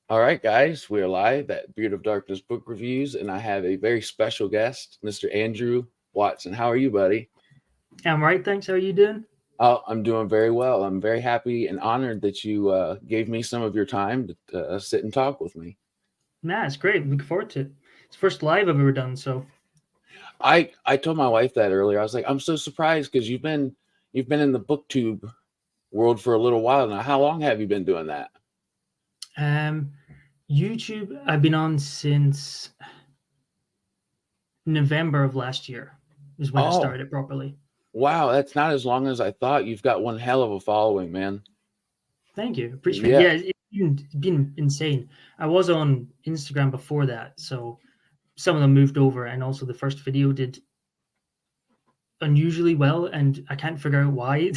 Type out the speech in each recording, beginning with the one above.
All right, guys, we're live at Beard of Darkness Book Reviews, and I have a very special guest, Mr. Andrew Watson. How are you, buddy? I'm right, thanks. How are you doing? Oh, I'm doing very well. I'm very happy and honored that you gave me some of your time to sit and talk with me. Nah, it's great. Looking forward to it. It's the first live I've ever done, so I told my wife that earlier. I was like, I'm so surprised because you've been in the booktube world for a little while now. How long have you been doing that? um YouTube I've been on since November of last year is when I Oh, started it properly. wow, that's not as long as I thought. You've got one hell of a following, man. Thank you. Appreciate it. Yeah. Yeah, it's been insane. I was on Instagram before that, so some of them moved over and also the first video did unusually well and I can't figure out why.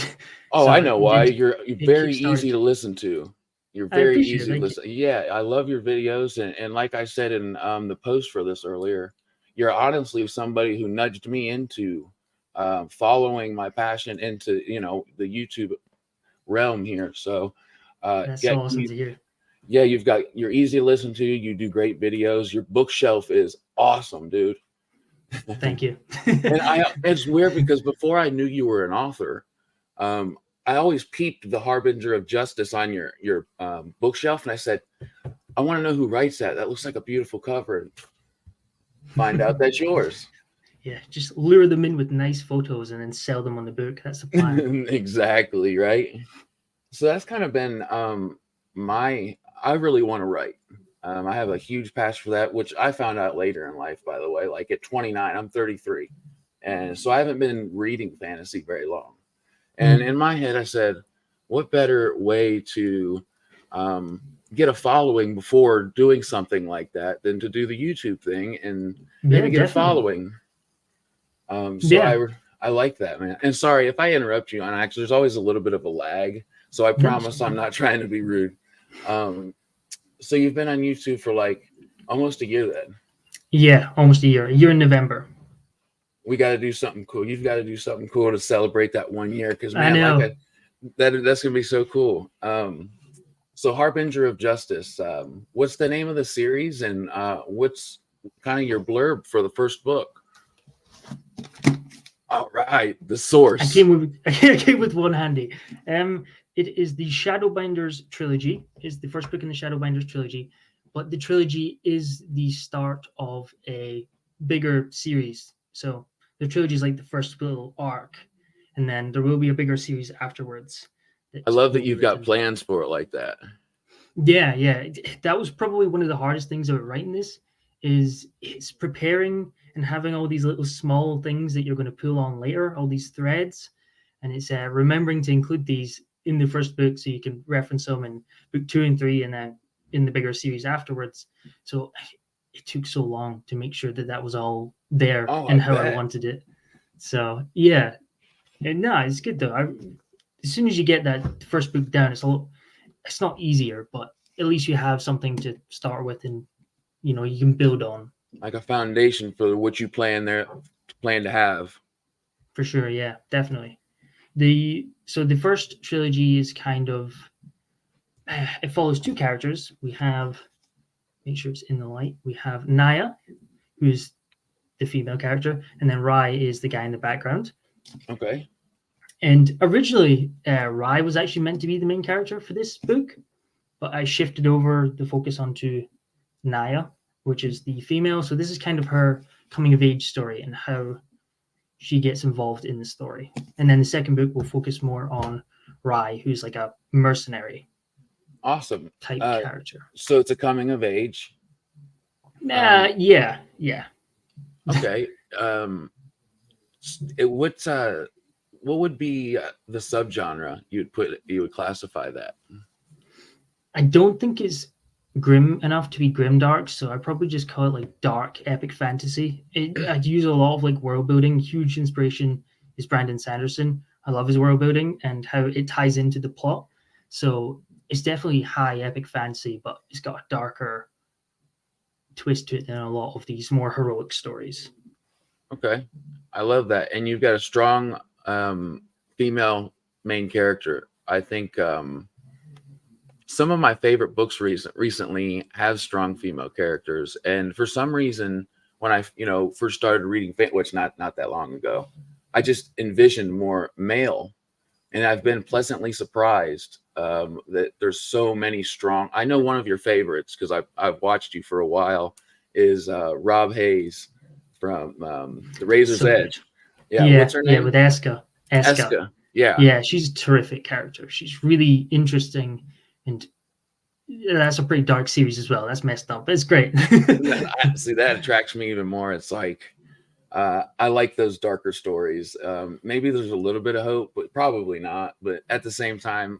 Oh, I So know it why. did You're it very easy kick-started. to listen to. You're I very appreciate it. easy to Thank you. listen. Yeah, I love your videos, and like I said in the post for this earlier, you're honestly somebody who nudged me into following my passion into the YouTube realm here. So, That's yeah, so awesome to hear. yeah, you're easy to listen to. You do great videos. Your bookshelf is awesome, dude. Thank you. And it's weird because before I knew you were an author, um, I always peeped the Harbinger of Justice on your bookshelf, and I said, I want to know who writes that. That looks like a beautiful cover. And find out that's yours. Yeah, just lure them in with nice photos and then sell them on the book. That's the plan. Exactly, right. So that's kind of been my. I really want to write. I have a huge passion for that, which I found out later in life, by the way. Like at 29, I'm 33, and so I haven't been reading fantasy very long. And Mm. in my head, I said, what better way to um, get a following before doing something like that than to do the YouTube thing and Yeah, maybe get a definitely. following? So Yeah, I like that, man. And sorry if I interrupt you on actually, there's always a little bit of a lag. So I no, it's promise I'm fine. not trying to be rude. Um, so you've been on YouTube for like almost a year then. Yeah, almost a year. A year in November. We got to do something cool. You've got to do something cool to celebrate that 1 year because I man, know. that's gonna be so cool. So Harbinger of Justice. What's the name of the series and what's kind of your blurb for the first book? All right, the I source. came with I came with one handy. Um, it is the Shadowbinders trilogy. Is the first book in the Shadowbinders trilogy, but the trilogy is the start of a bigger series. So the trilogy is like the first little arc, and then there will be a bigger series afterwards I that love that will be you've got written. plans for it like that. Yeah, yeah. That was probably one of the hardest things about writing this is it's preparing and having all these little small things that you're going to pull on later, all these threads, and it's remembering to include these in the first book so you can reference them in book two and three, and then in the bigger series afterwards. So it took so long to make sure that that was all there Oh, I and how I bet. wanted it. So yeah, and no, it's good though. As soon as you get that first book down, it's not easier, but at least you have something to start with, and you can build on. Like a foundation for what you plan to have. For sure. Yeah, definitely. The first trilogy is kind of it follows two characters. We have, make sure it's in the light. We have Naya, who's the female character, and then Rai is the guy in the background. Okay. And originally, Rai was actually meant to be the main character for this book, but I shifted over the focus onto Naya, which is the female. So this is kind of her coming of age story and how she gets involved in the story. And then the second book will focus more on Rai, who's like a mercenary Awesome. type Uh, character. so it's a coming of age. Um, Yeah, yeah. okay. Um, what's what would be the subgenre you would classify that? I don't think it's grim enough to be grim dark, so I probably just call it like dark epic fantasy. I'd use a lot of like world building. Huge inspiration is Brandon Sanderson. I love his world building and how it ties into the plot. So it's definitely high epic fantasy, but it's got a darker twist to it than a lot of these more heroic stories. Okay, I love that, and you've got a strong female main character. I think some of my favorite books recently have strong female characters, and for some reason, when I first started reading, which not that long ago, I just envisioned more male, and I've been pleasantly surprised that there's so many strong. I know one of your favorites because I've watched you for a while is Rob Hayes from The Razor's So good. Edge. Yeah, what's her Yeah, name? with Eska. Eska. Yeah. Yeah, she's a terrific character. She's really interesting, and that's a pretty dark series as well. That's messed up, but it's great. See, that attracts me even more. It's like I like those darker stories. Maybe there's a little bit of hope, but probably not. But at the same time,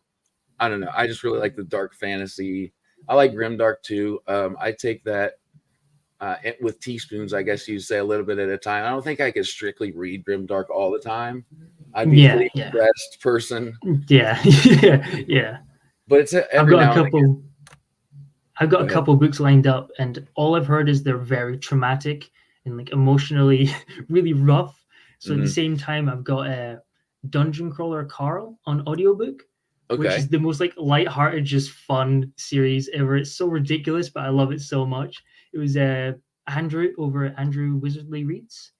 I don't know. I just really like the dark fantasy. I like grimdark too. I take that with teaspoons, I guess you'd say, a little bit at a time. I don't think I could strictly read grimdark all the time. I'd be a pretty depressed person. Yeah, yeah. But it's every now and again. I've got a couple books lined up, and all I've heard is they're very traumatic and like emotionally really rough. So at the same time, I've got a Dungeon Crawler Carl on audiobook, which is the most like lighthearted, just fun series ever. It's so ridiculous, but I love it so much. It was Andrew over at Andrew Wizardly Reads.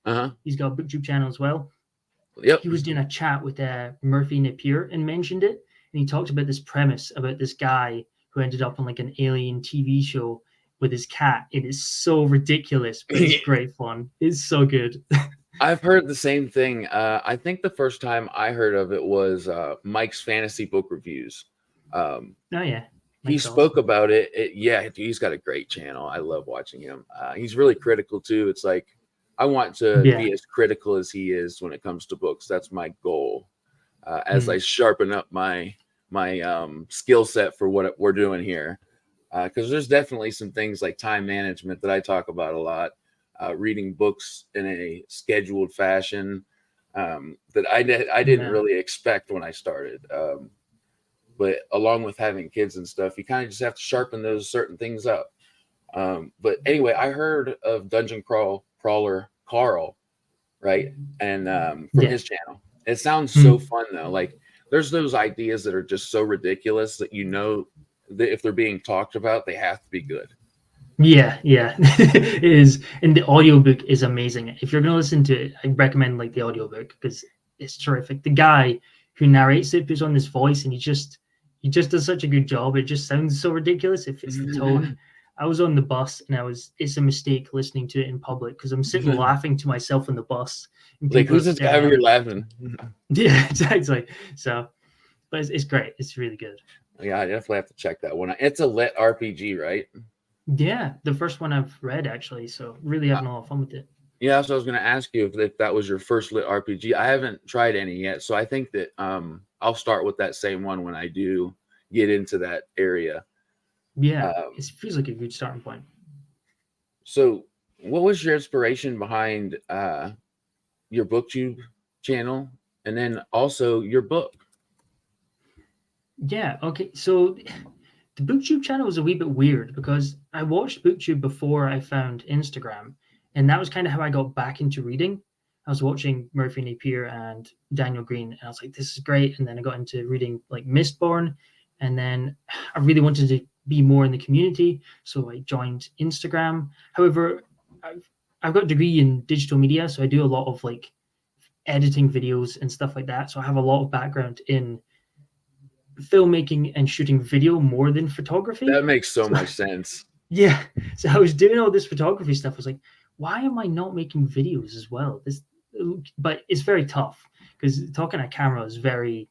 He's got a Booktube channel as well. Yep. He was doing a chat with Murphy Napier and mentioned it, and he talked about this premise about this guy who ended up on like an alien TV show with his cat. It is so ridiculous, but it's great fun. It's so good. I've heard the same thing. I think the first time I heard of it was Mike's Fantasy Book Reviews. Oh yeah. He spoke about it. Yeah, he's got a great channel. I love watching him. He's really critical too. It's like I want to be as critical as he is when it comes to books. That's my goal. As I sharpen up my skill set for what we're doing here, because there's definitely some things like time management that I talk about a lot. Reading books in a scheduled fashion that I didn't really expect when I started. But along with having kids and stuff, you kind of just have to sharpen those certain things up. But anyway, I heard of Dungeon Crawler Carl, right? And from his channel. It sounds so fun though. Like there's those ideas that are just so ridiculous that that if they're being talked about, they have to be good. Yeah, it is. And the audiobook is amazing. If you're going to listen to it, I recommend like the audiobook because it's terrific. The guy who narrates it puts on this voice and he just does such a good job. It just sounds so ridiculous. It fits the tone. I was on the bus and it's a mistake listening to it in public because I'm sitting laughing to myself on the bus. Like, who's this guy where you're laughing? Yeah, exactly. So, but it's great. It's really good. Yeah, I definitely have to check that one out. It's a lit RPG, right? Yeah, the first one I've read actually, so really having a lot of fun with it. Yeah, so I was going to ask you if that was your first lit RPG. I haven't tried any yet, so I think that I'll start with that same one when I do get into that area. Yeah, it feels like a good starting point. So, what was your inspiration behind your Booktube channel, and then also your book? Yeah, okay, so the Booktube channel was a wee bit weird because I watched Booktube before I found Instagram, and that was kind of how I got back into reading. I was watching Murphy Napier and Daniel Green, and I was like, this is great. And then I got into reading like Mistborn, and then I really wanted to be more in the community, so I joined Instagram. However, I've got a degree in digital media, so I do a lot of like editing videos and stuff like that. So I have a lot of background in filmmaking and shooting video more than photography. That makes so much sense. Yeah. So I was doing all this photography stuff. I was like, why am I not making videos as well? But it's very tough because talking on camera is very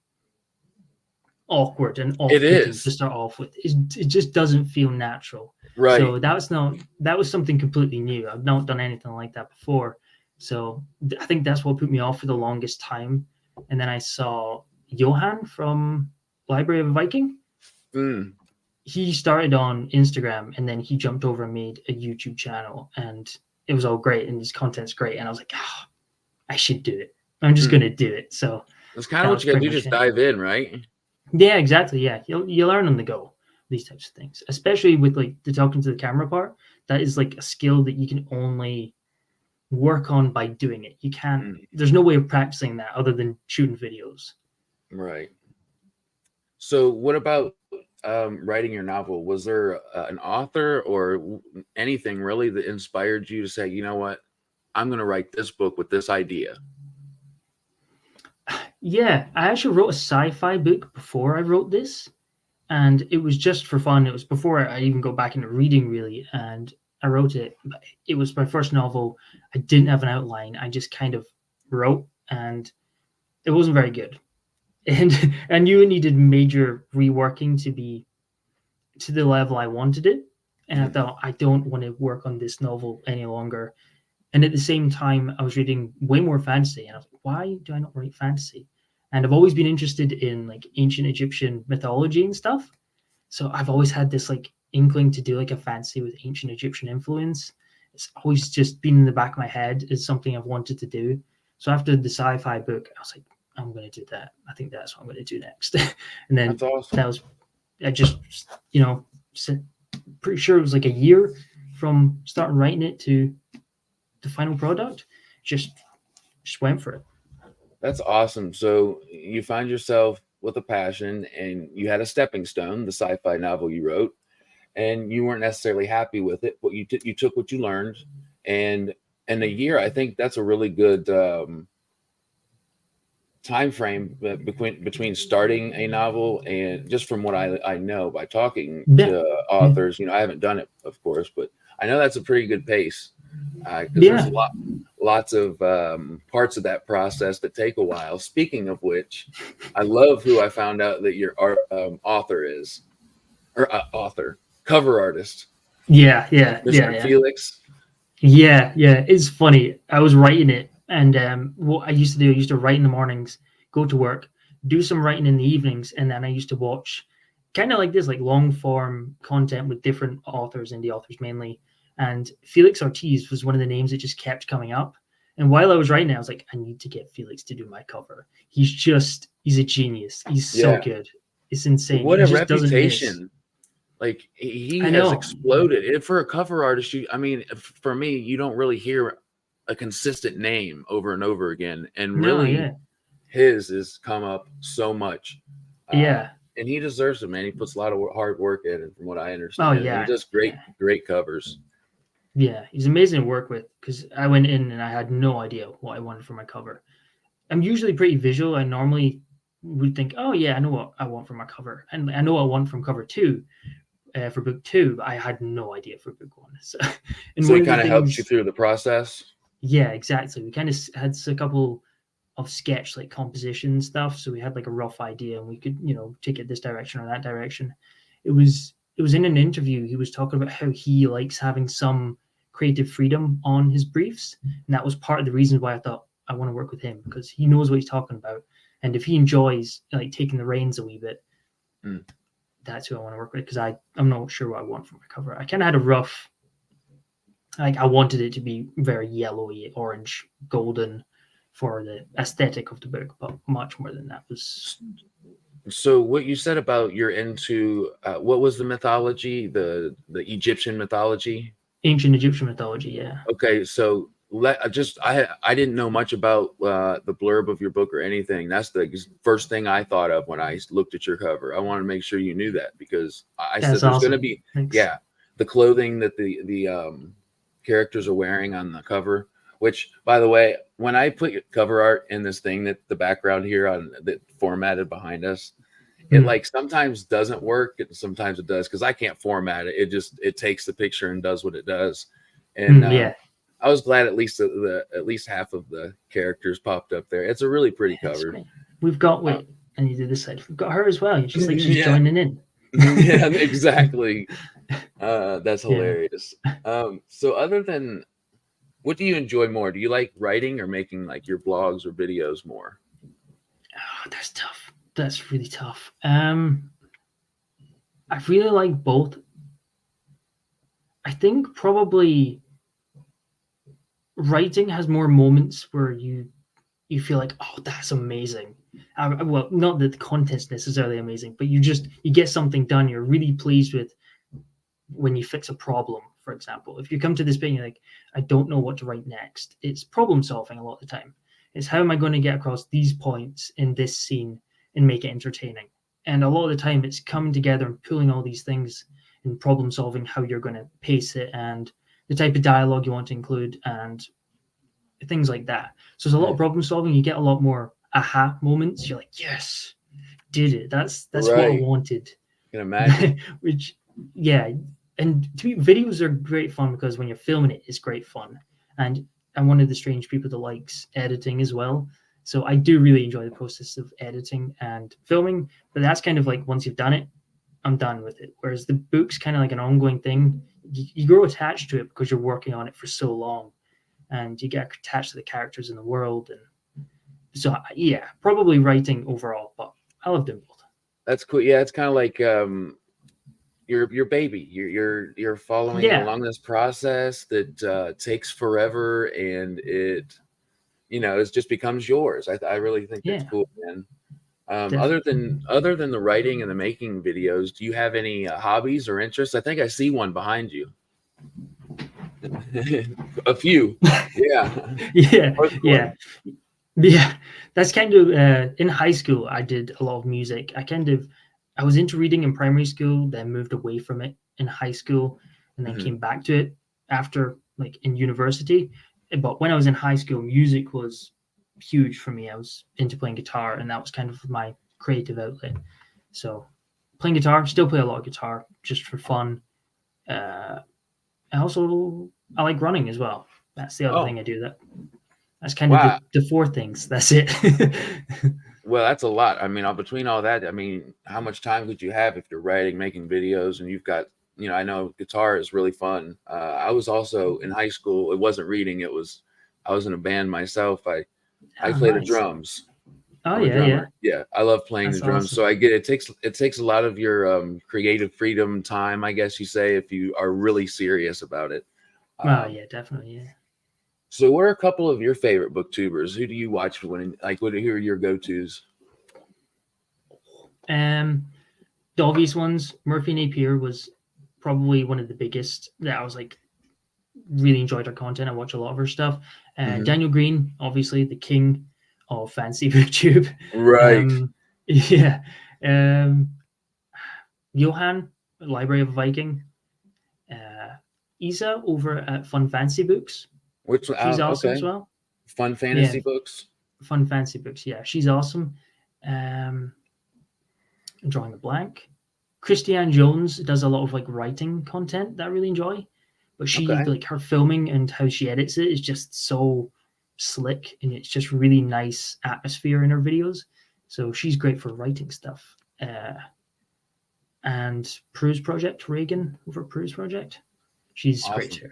awkward and off-putting to start off with. It just doesn't feel natural. Right. So that was something completely new. I've not done anything like that before. So I think that's what put me off for the longest time. And then I saw Johan from Library of a Viking. He started on Instagram and then he jumped over and made a YouTube channel, and it was all great and his content's great. And I was like, I should do it. I'm just going to do it. So that's kind of what you got to do. Just dive in, right? Yeah, exactly. Yeah. You learn on the go, these types of things, especially with like the talking to the camera part. That is like a skill that you can only work on by doing it. You can't, there's no way of practicing that other than shooting videos. Right. So what about writing your novel, was there an author or anything really that inspired you to say, you know what, I'm going to write this book with this idea? Yeah, I actually wrote a sci-fi book before I wrote this, and it was just for fun. It was before I even go back into reading, really, and I wrote it. It was my first novel. I didn't have an outline. I just kind of wrote, and it wasn't very good. And I knew it needed major reworking to be to the level I wanted it. And I thought, I don't want to work on this novel any longer. And at the same time, I was reading way more fantasy, and I was like, why do I not write fantasy? And I've always been interested in like ancient Egyptian mythology and stuff. So I've always had this like inkling to do like a fantasy with ancient Egyptian influence. It's always just been in the back of my head as something I've wanted to do. So after the sci-fi book, I was like, I'm going to do that. I think that's what I'm going to do next. And then That's awesome. that was, I just, pretty sure it was like a year from starting writing it to the final product. Just went for it. That's awesome. So you find yourself with a passion, and you had a stepping stone, the sci-fi novel you wrote, and you weren't necessarily happy with it, but you took what you learned, and in a year, I think that's a really good time frame between starting a novel, and just from what I know by talking to authors, I haven't done it, of course, but I know that's a pretty good pace, because there's lots of parts of that process that take a while. Speaking of which, I love who I found out that your author is, or cover artist. Mr. Felix. Yeah. It's funny. I was writing it, and what I used to do, I used to write in the mornings, go to work, do some writing in the evenings, and then I used to watch kind of like this, like long form content with different authors, indie authors mainly. And Felix Ortiz was one of the names that just kept coming up. And while I was writing it, I was like, I need to get Felix to do my cover. He's a genius. He's so good. It's insane. What a reputation. Like, he has exploded. For a cover artist, for me, you don't really hear a consistent name over and over again. And really, his has come up so much. And he deserves it, man. He puts a lot of hard work in it, from what I understand. He does great covers. Yeah, he's amazing to work with, because I went in and I had no idea what I wanted for my cover. I'm usually pretty visual. I normally would think, oh yeah, I know what I want for my cover, and I know what I want from cover 2 for book 2. But I had no idea for book 1. So it kind of helps you through the process. Yeah, exactly. We kind of had a couple of sketch like composition stuff, so we had like a rough idea, and we could take it this direction or that direction. It was in an interview. He was talking about how he likes having some creative freedom on his briefs, and that was part of the reason why I thought I want to work with him, because he knows what he's talking about, and if he enjoys like taking the reins a wee bit, that's who I want to work with, because I'm not sure what I want for my cover. I kind of had a rough, like, I wanted it to be very yellowy, orange, golden for the aesthetic of the book, but much more than that was. So what you said about you're into what was the mythology, the Egyptian mythology? Ancient Egyptian mythology, yeah. Okay, so I didn't know much about the blurb of your book or anything. That's the first thing I thought of when I looked at your cover. I wanted to make sure you knew that, because I said there's going to be the clothing that the characters are wearing on the cover. Which, by the way, when I put cover art in this thing, that the background here that formatted behind us, it like sometimes doesn't work, and sometimes it does, because I can't format it. It takes the picture and does what it does. And I was glad at least half of the characters popped up there. It's a really pretty cover. Great. We've got and you do this side. We've got her as well. It's just like she's joining in. Yeah, exactly. That's hilarious. So other than, what do you enjoy more? Do you like writing or making like your blogs or videos more? Oh, that's tough. That's really tough. I really like both. I think probably writing has more moments where you feel like, oh, that's amazing. Well, not that the content's necessarily amazing, but you get something done you're really pleased with when you fix a problem. For example, if you come to this bit and you're like, I don't know what to write next, it's problem solving a lot of the time. It's how am I going to get across these points in this scene and make it entertaining? And a lot of the time it's coming together and pulling all these things and problem solving, how you're going to pace it and the type of dialogue you want to include and things like that. So there's a lot of problem solving. You get a lot more aha moments. You're like, yes, did it. That's what I wanted. I can imagine. Which, yeah. And to me, videos are great fun because when you're filming it, it's great fun. And I'm one of the strange people that likes editing as well. So I do really enjoy the process of editing and filming. But that's kind of like once you've done it, I'm done with it. Whereas the book's kind of like an ongoing thing. You grow attached to it because you're working on it for so long, and you get attached to the characters in the world. And so, yeah, probably writing overall, but I love them both. That's cool. Yeah, it's kind of like your baby. You're following along this process that takes forever, and it just becomes yours. I really think that's cool, man. Other than the writing and the making videos, do you have any hobbies or interests? I think I see one behind you. A few. Yeah. That's kind of in high school. I did a lot of music. I was into reading in primary school, then moved away from it in high school, and then came back to it after, like, in university. But when I was in high school, music was huge for me. I was into playing guitar, and that was kind of my creative outlet. So playing guitar, still play a lot of guitar just for fun. I like running as well. That's the other thing I do. That's kind of the four things. That's it. Well, that's a lot. I mean, between all that, I mean, how much time could you have if you're writing, making videos, and you've got, I know guitar is really fun. I was also in high school. It wasn't reading. I was in a band myself. I play the drums. Oh, yeah. Yeah. I love playing the drums. Awesome. So I get it takes a lot of your creative freedom time, I guess you say, if you are really serious about it. Yeah, definitely. Yeah. So what are a couple of your favorite booktubers? Who do you watch who are your go-tos? The obvious ones, Murphy Napier was probably one of the biggest that I was like, really enjoyed her content. I watch a lot of her stuff. Daniel Green, obviously the king of fancy booktube. Right. Johan, Library of a Viking. Isa over at Fun Fancy Books. She's awesome as well. Fun Fantasy Books. Fun Fancy Books, yeah. She's awesome. I'm drawing a blank. Christiane Jones does a lot of like writing content that I really enjoy. But she like her filming and how she edits it is just so slick, and it's just really nice atmosphere in her videos. So she's great for writing stuff. And Prose Project, Reagan over Prose Project. She's awesome. Great too.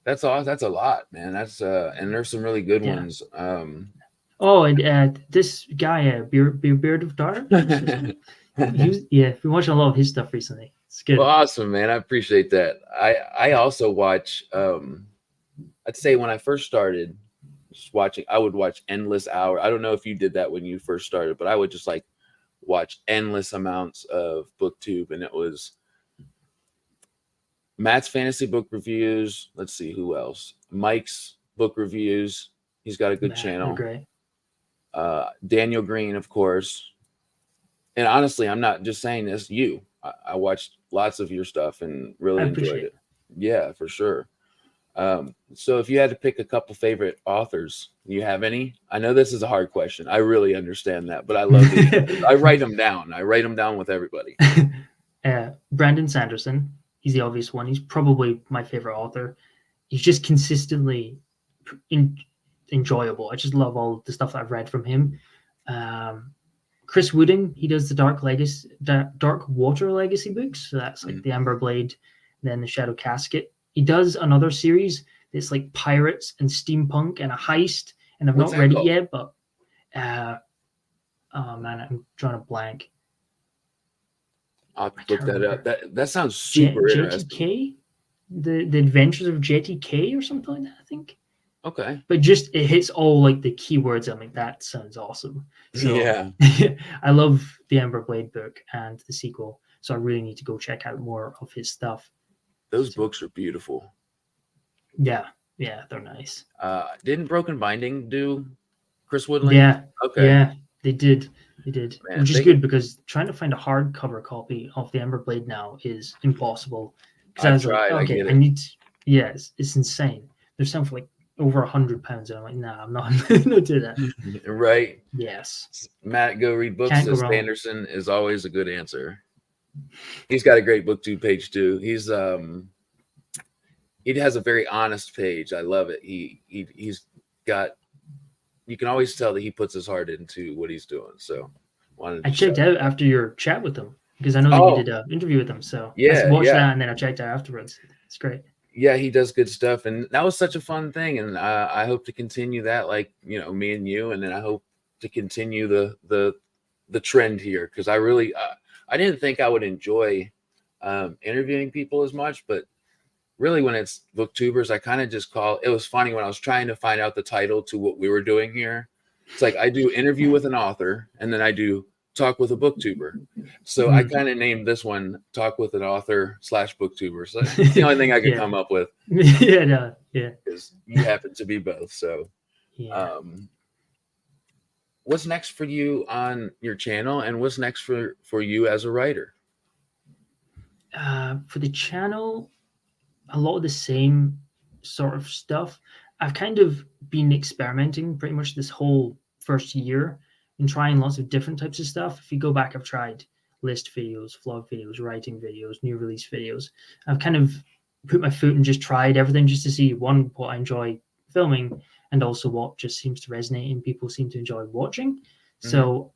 That's awesome. That's a lot, man. That's and there's some really good ones. This guy, Beard of Dark. Been watching a lot of his stuff recently. It's good. Well, awesome, man. I appreciate that. I also watch. I'd say when I first started just watching, I would watch endless hours. I don't know if you did that when you first started, but I would just like watch endless amounts of BookTube, and it was Matt's fantasy book reviews. Let's see who else. Mike's book reviews. He's got a good channel. Great. Daniel Green, of course. And honestly, I'm not just saying this. I watched lots of your stuff and really enjoyed it. Yeah, for sure. So if you had to pick a couple favorite authors, do you have any? I know this is a hard question. I really understand that, but I love it. I write them down. I write them down with everybody. Brandon Sanderson. He's the obvious one. He's probably my favorite author. He's just consistently enjoyable. I just love all the stuff that I've read from him. Chris Wooding, he does the Dark Water Legacy books. So that's like the Amber Blade, then the Shadow Casket. He does another series that's like pirates and steampunk and a heist, and I've not read it yet, but oh man, I'm drawing a blank. I'll look that up. That sounds super interesting. JTK? The Adventures of JTK or something like that, I think. Okay. But just it hits all like the keywords. I'm like, that sounds awesome. So yeah. I love the Amber Blade book and the sequel. So I really need to go check out more of his stuff. Those books are beautiful. Yeah, they're nice. Didn't Broken Binding do Chris Woodland? Yeah. Okay. Yeah, they did. They did, Man, which is good because trying to find a hardcover copy of the Emberblade now is impossible. Because I I've was like, tried. I okay, get I it. need. Yes, it's insane. There's some for like over £100, and I'm like, nah, I'm not. Not do that. Right. Yes, Matt, go read books. can't go Says wrong. Sanderson is always a good answer. He's got a great booktube page too. He has a very honest page. I love it. He's got. You can always tell that he puts his heart into what he's doing. So, wanted I to shout checked out out that. after your chat with them because I know that you Oh, did an interview with them. So I yeah, watched yeah, that and then I checked out afterwards. It's great. yeah. He does good stuff, and that was such a fun thing. And I hope to continue that, like me and you, and then I hope to continue the trend here because I didn't think I would enjoy interviewing people as much, but really when it's booktubers, I kind of just call it. Was funny when I was trying to find out the title to what we were doing here. It's like I do interview with an author and then I do talk with a booktuber. So I kind of named this one talk with an author / booktuber. So it's the only thing I could Yeah. come up with Yeah, no, yeah, is you happen to be both. So yeah. um what's next for you on your channel and what's next for you as a writer? For the channel, a lot of the same sort of stuff. I've kind of been experimenting pretty much this whole first year and trying lots of different types of stuff. If you go back, I've tried list videos, vlog videos, writing videos, new release videos. I've kind of put my foot and just tried everything just to see one, what I enjoy filming, and also what just seems to resonate and people seem to enjoy watching. So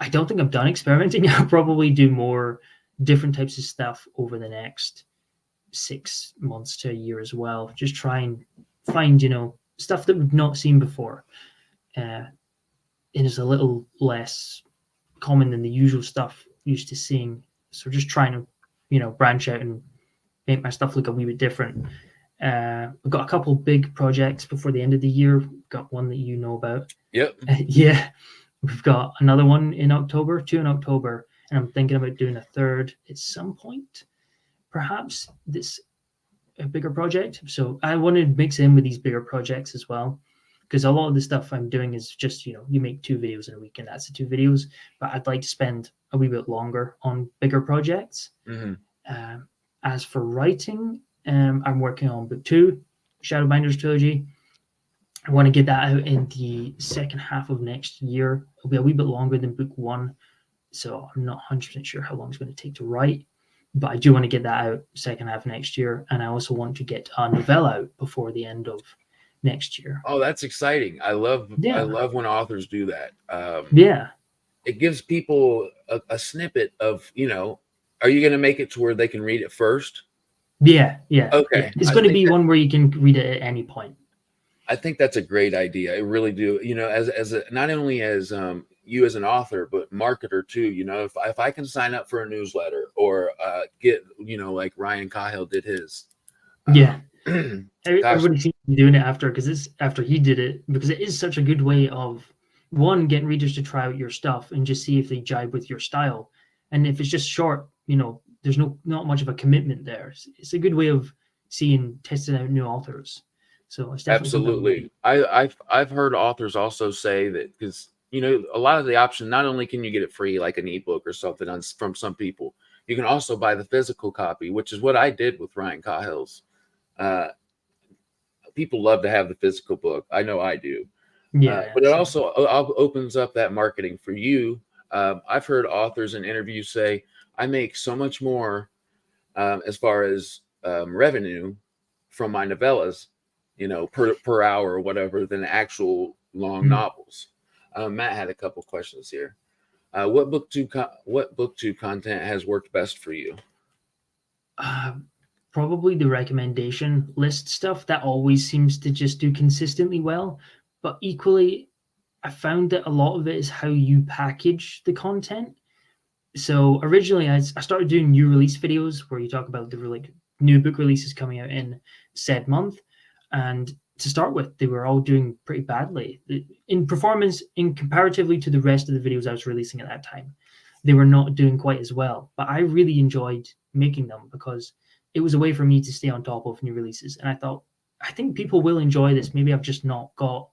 I don't think I'm done experimenting. I'll probably do more different types of stuff over the next 6 months to a year as well. Just try and find, stuff that we've not seen before. And it's a little less common than the usual stuff used to seeing. So just trying to, branch out and make my stuff look a wee bit different. We've got a couple big projects before the end of the year. We've got one that you know about. Yep. Yeah. We've got another one in October, 2 in October, and I'm thinking about doing a third at some point. Perhaps this a bigger project. So I want to mix in with these bigger projects as well, because a lot of the stuff I'm doing is just, you make 2 videos in a week and that's the 2 videos. But I'd like to spend a wee bit longer on bigger projects. As for writing, I'm working on book 2, Shadowbinders trilogy. I want to get that out in the second half of next year. It'll be a wee bit longer than book 1, so I'm not 100% sure how long it's going to take to write. But I do want to get that out second half next year, and I also want to get a novella out before the end of next year. Oh, that's exciting! I love when authors do that. Yeah, it gives people a snippet of are you going to make it to where they can read it first? Yeah. Okay, It's going to be one where you can read it at any point. I think that's a great idea. I really do. As not only as you as an author, but marketer too. If I can sign up for a newsletter or get like Ryan Cahill did his. Yeah, everybody seems to be doing it after he did it, because it is such a good way of getting readers to try out your stuff and just see if they jibe with your style. And if it's just short, there's not much of a commitment there. It's a good way of testing out new authors. So it's definitely absolutely. I've heard authors also say that because a lot of the option, not only can you get it free like an ebook or something from some people, you can also buy the physical copy, which is what I did with Ryan Cahill's. People love to have the physical book. I know I do. Yeah, but it also opens up that marketing for you. I've heard authors in interviews say, I make so much more as far as revenue from my novellas, per hour or whatever, than actual long novels. Matt had a couple questions here. What booktube content has worked best for you? Probably the recommendation list stuff. That always seems to just do consistently well. But equally, I found that a lot of it is how you package the content. So originally, I started doing new release videos where you talk about the new book releases coming out in said month. And to start with, they were all doing pretty badly in performance in comparatively to the rest of the videos I was releasing at that time. They were not doing quite as well, but I really enjoyed making them because it was a way for me to stay on top of new releases. And I thought, I think people will enjoy this. Maybe I've just not got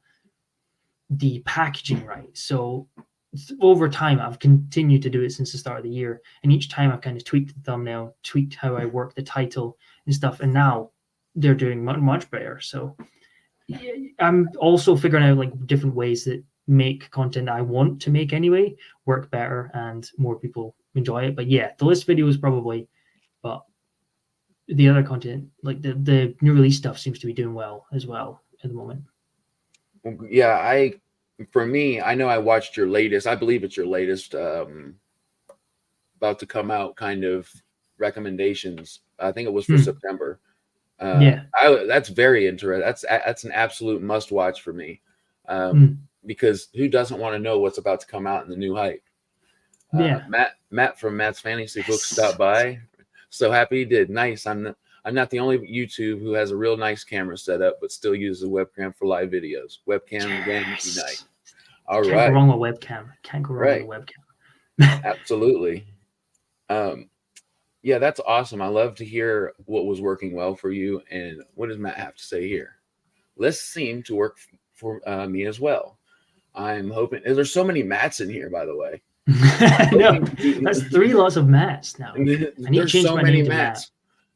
the packaging right. So over time, I've continued to do it since the start of the year, and each time I've kind of tweaked the thumbnail, tweaked how I work the title and stuff, and now they're doing much better. So I'm also figuring out like different ways that make content I want to make anyway work better and more people enjoy it. But yeah, the list video is probably, but the other content, like the new release stuff, seems to be doing well as well at the moment. Yeah, for me, I know I watched your latest, I believe it's your latest about to come out kind of recommendations. I think it was for September. Yeah. That's very interesting. That's an absolute must watch for me. Because who doesn't want to know what's about to come out in the new hype? Yeah. Matt from Matt's Fantasy Books stopped by. So happy he did. Nice. I'm not the only YouTube who has a real nice camera set up, but still uses a webcam for live videos. Webcam game unite. All right. Can't go wrong with webcam. Can't go wrong with webcam. Absolutely. Yeah, that's awesome. I love to hear what was working well for you. And what does Matt have to say here? Lists seem to work for me as well. I'm hoping. There's so many Matts in here, by the way. No, that's 3 lots of Matts now. I need to change my name to Matt.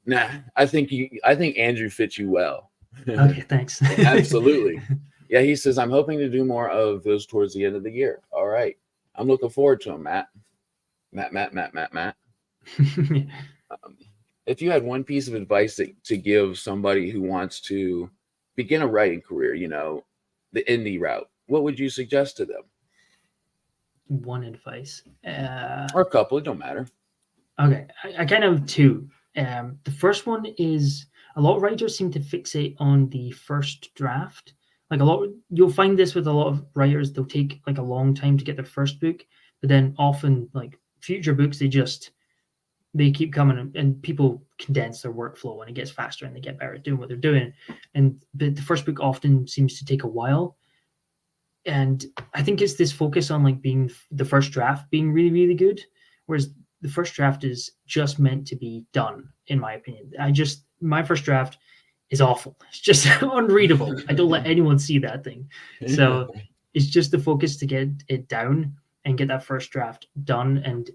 Nah, I think Andrew fits you well. Okay, thanks. Absolutely. Yeah, he says I'm hoping to do more of those towards the end of the year. All right, I'm looking forward to them, Matt. Matt. If you had one piece of advice to give somebody who wants to begin a writing career, the indie route, what would you suggest to them? One advice, or a couple, it don't matter. Okay, I kind of have 2. The first one is a lot of writers seem to fixate on the first draft. Like you'll find this with a lot of writers. They'll take like a long time to get their first book, but then often like future books, they keep coming and people condense their workflow and it gets faster and they get better at doing what they're doing. But the first book often seems to take a while. And I think it's this focus on like being the first draft being really, really good. Whereas the first draft is just meant to be done, in my opinion. My first draft is awful. It's just unreadable. I don't let anyone see that thing. So it's just the focus to get it down and get that first draft done. And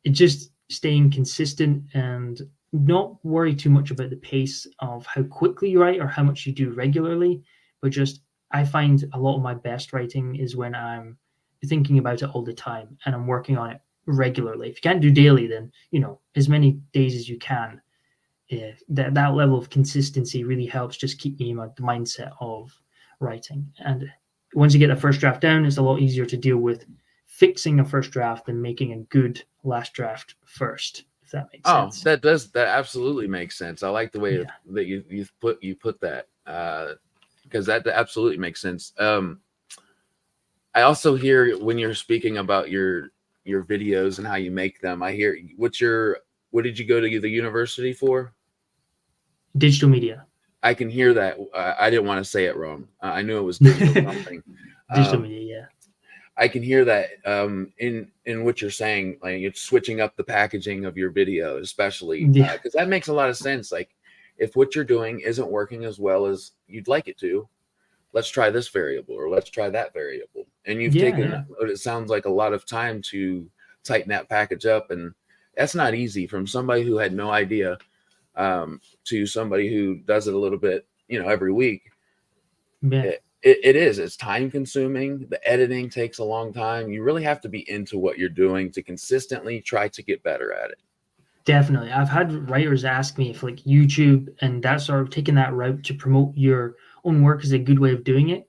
it just staying consistent and not worry too much about the pace of how quickly you write or how much you do regularly, but just I find a lot of my best writing is when I'm thinking about it all the time and I'm working on it regularly. If you can't do daily, then as many days as you can. That level of consistency really helps just keep me in the mindset of writing. And once you get the first draft down, it's a lot easier to deal with fixing a first draft than making a good last draft first, if that makes sense. That absolutely makes sense. I like the way that you put that, because that absolutely makes sense. I also hear when you're speaking about your videos and how you make them, I hear what did you go to the university for? Digital media. I can hear that. I didn't want to say it wrong. I knew it was digital something. Digital media, yeah. I can hear that in what you're saying. Like it's switching up the packaging of your video, especially because that makes a lot of sense. Like if what you're doing isn't working as well as you'd like it to, let's try this variable or let's try that variable. And you've taken what it sounds like a lot of time to tighten that package up, and that's not easy from somebody who had no idea to somebody who does it a little bit, every week. Yeah. It's time consuming. The editing takes a long time. You really have to be into what you're doing to consistently try to get better at it. Definitely. I've had writers ask me if like YouTube and that sort of taking that route to promote your own work is a good way of doing it.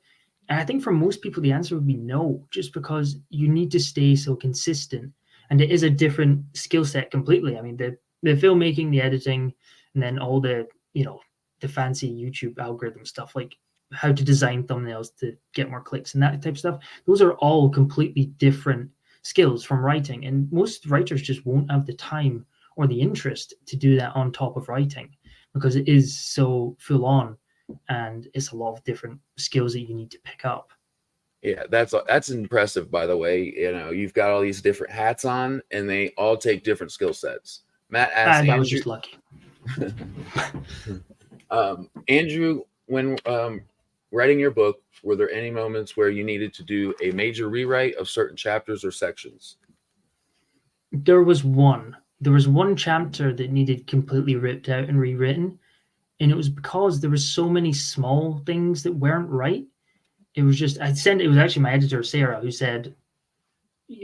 And I think for most people, the answer would be no, just because you need to stay so consistent. And it is a different skill set completely. I mean, the filmmaking, the editing, and then all the, the fancy YouTube algorithm stuff, like how to design thumbnails to get more clicks and that type of stuff. Those are all completely different skills from writing. And most writers just won't have the time or the interest to do that on top of writing because it is so full on and it's a lot of different skills that you need to pick up. Yeah, that's impressive, by the way. You've got all these different hats on and they all take different skill sets. Matt asked I was just lucky. Andrew, when writing your book, were there any moments where you needed to do a major rewrite of certain chapters or sections? There was one. There was one chapter that needed completely ripped out and rewritten, and it was because there was so many small things that weren't right. It was just it was actually my editor Sarah who said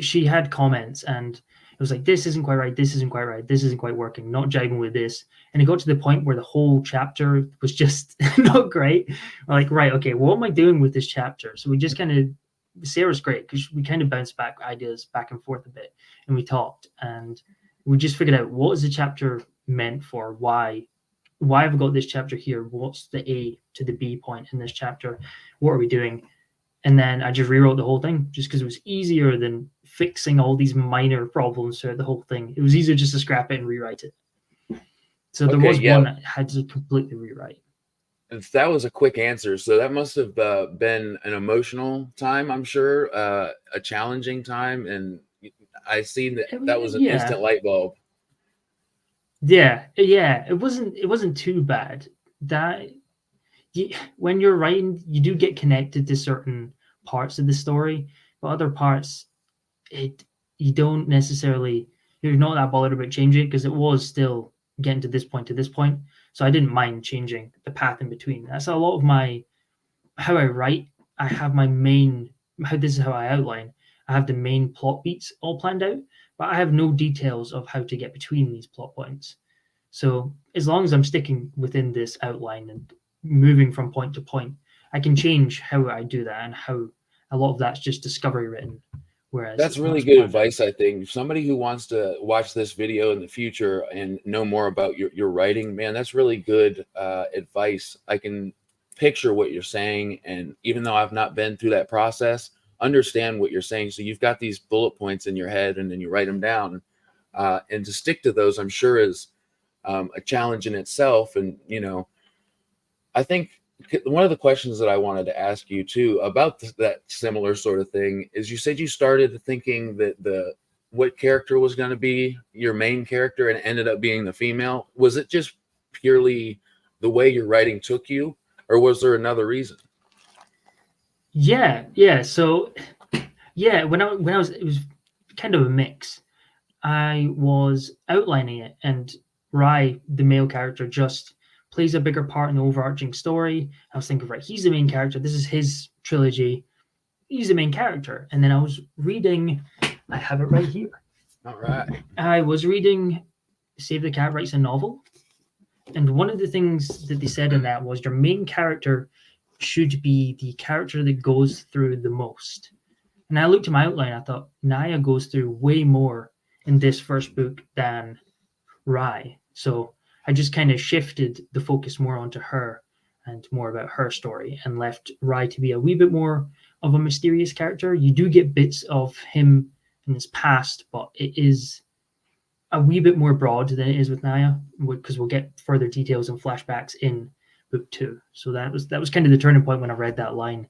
she had comments, and it was like, this isn't quite right, this isn't quite right, this isn't quite working, not jiving with this. And it got to the point where the whole chapter was just not great. We're like, right, okay, what am I doing with this chapter? So we just kind of, Sarah's great because we kind of bounced back ideas back and forth a bit, and we talked, and we just figured out what is the chapter meant for, why have I got this chapter here, what's the A to the B point in this chapter, what are we doing? And then I just rewrote the whole thing just because it was easier than fixing all these minor problems throughout the whole thing. It was easier just to scrap it and rewrite it. So there was one I had to completely rewrite. That was a quick answer. So that must have been an emotional time, I'm sure, a challenging time. And I see that was an instant light bulb. Yeah. It wasn't too bad. When you're writing, you do get connected to certain parts of the story, but other parts, you don't necessarily, you're not that bothered about changing it because it was still getting to this point. So I didn't mind changing the path in between. That's a lot of how I write. I have this is how I outline. I have the main plot beats all planned out, but I have no details of how to get between these plot points. So as long as I'm sticking within this outline and moving from point to point, I can change how I do that, and how a lot of that's just discovery written. Whereas that's really good advice, I think. Somebody who wants to watch this video in the future and know more about your writing, man, that's really good advice. I can picture what you're saying, and even though I've not been through that process, understand what you're saying. So you've got these bullet points in your head, and then you write them down, and to stick to those, I'm sure, is a challenge in itself. And I think one of the questions that I wanted to ask you too about that similar sort of thing is, you said you started thinking that what character was going to be your main character and ended up being the female. Was it just purely the way your writing took you, or was there another reason? Yeah. So when I was, it was kind of a mix. I was outlining it, and Rai, the male character, just plays a bigger part in the overarching story. I was thinking, right, he's the main character. This is his trilogy. He's the main character. And then I was reading, I have it right here. All right. I was reading Save the Cat Writes a Novel. And one of the things that they said in that was your main character should be the character that goes through the most. And I looked at my outline, I thought, Naya goes through way more in this first book than Rai. So I just kind of shifted the focus more onto her and more about her story, and left Rai to be a wee bit more of a mysterious character. You do get bits of him in his past, but it is a wee bit more broad than it is with Naya, because we'll get further details and flashbacks in book 2. So that was kind of the turning point when I read that line,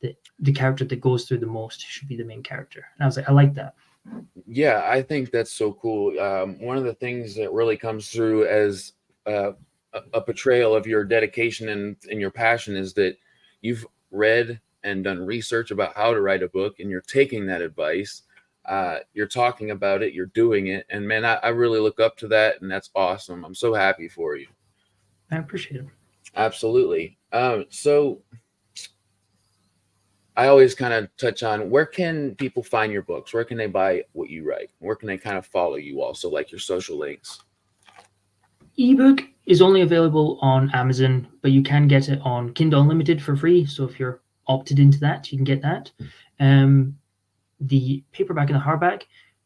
that the character that goes through the most should be the main character. And I was like, I like that. Yeah, I think that's so cool. One of the things that really comes through as a portrayal of your dedication and your passion is that you've read and done research about how to write a book, and you're taking that advice, you're talking about it, you're doing it, and man, I really look up to that, and that's awesome. I'm so happy for you. I appreciate it. Absolutely. So I always kind of touch on, where can people find your books? Where can they buy what you write? Where can they kind of follow you also, like your social links? Ebook is only available on Amazon, but you can get it on Kindle Unlimited for free. So if you're opted into that, you can get that. The paperback and the hardback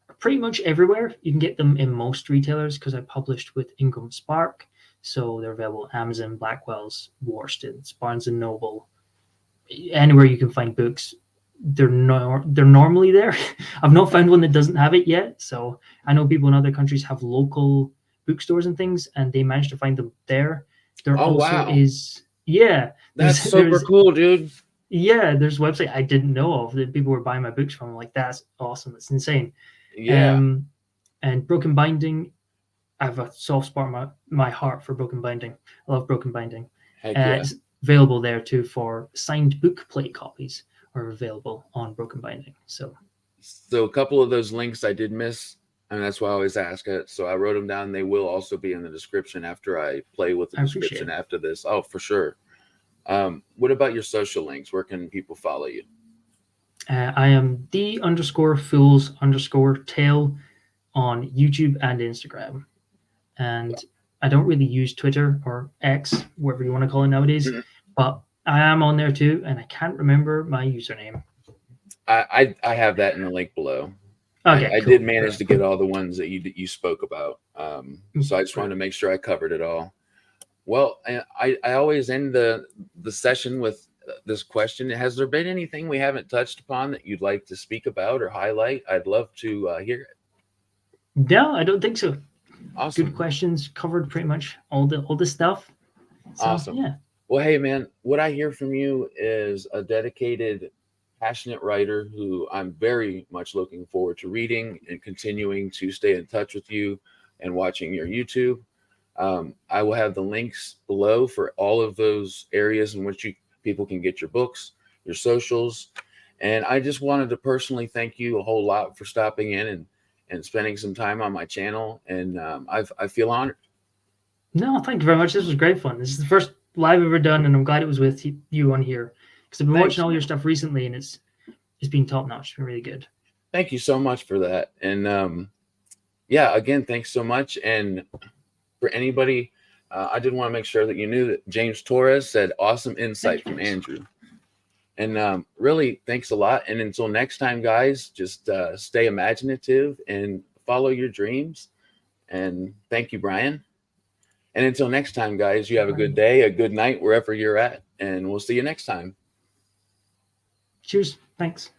are pretty much everywhere. You can get them in most retailers because I published with Ingram Spark. So they're available on Amazon, Blackwell's, Worsted, Barnes & Noble, anywhere you can find books. They're normally there. I've not found one that doesn't have it yet. So I know people in other countries have local bookstores and things, and they managed to find them there. There that's super cool, dude. Yeah, there's a website I didn't know of that people were buying my books from. I'm like, that's awesome. It's insane. Yeah. And Broken Binding, I have a soft spot in my heart for Broken Binding. I love Broken Binding. Heck yeah. available there too for signed book plate copies are available on Broken Binding. So a couple of those links I did miss, and that's why I always ask it. So I wrote them down. They will also be in the description after I play with the description after this. Oh, for sure. What about your social links? Where can people follow you? I am the_fools_tale on YouTube and Instagram. And I don't really use Twitter or X, whatever you want to call it nowadays, but I am on there too, and I can't remember my username. I have that in the link below. Okay, I did manage to get all the ones that you spoke about. So I just wanted to make sure I covered it all. Well, I always end the session with this question. Has there been anything we haven't touched upon that you'd like to speak about or highlight? I'd love to hear it. No, I don't think so. Awesome. Good questions. Covered pretty much all the stuff. So, awesome. Yeah. Well, hey, man, what I hear from you is a dedicated, passionate writer who I'm very much looking forward to reading and continuing to stay in touch with you and watching your YouTube. I will have the links below for all of those areas in which people can get your books, your socials. And I just wanted to personally thank you a whole lot for stopping in and spending some time on my channel. And I feel honored. No, thank you very much. This was great fun. This is the first live I've ever done, and I'm glad it was with you on here, because I've been watching all your stuff recently, and it's been top notch. It's been really good. Thank you so much for that. And yeah, again, thanks so much. And for anybody, I did want to make sure that you knew that James Torres said awesome insight from Andrew. And really, thanks a lot. And until next time, guys, just stay imaginative and follow your dreams. And thank you, Brian. And until next time, guys, you have a good day, a good night, wherever you're at. And we'll see you next time. Cheers. Thanks.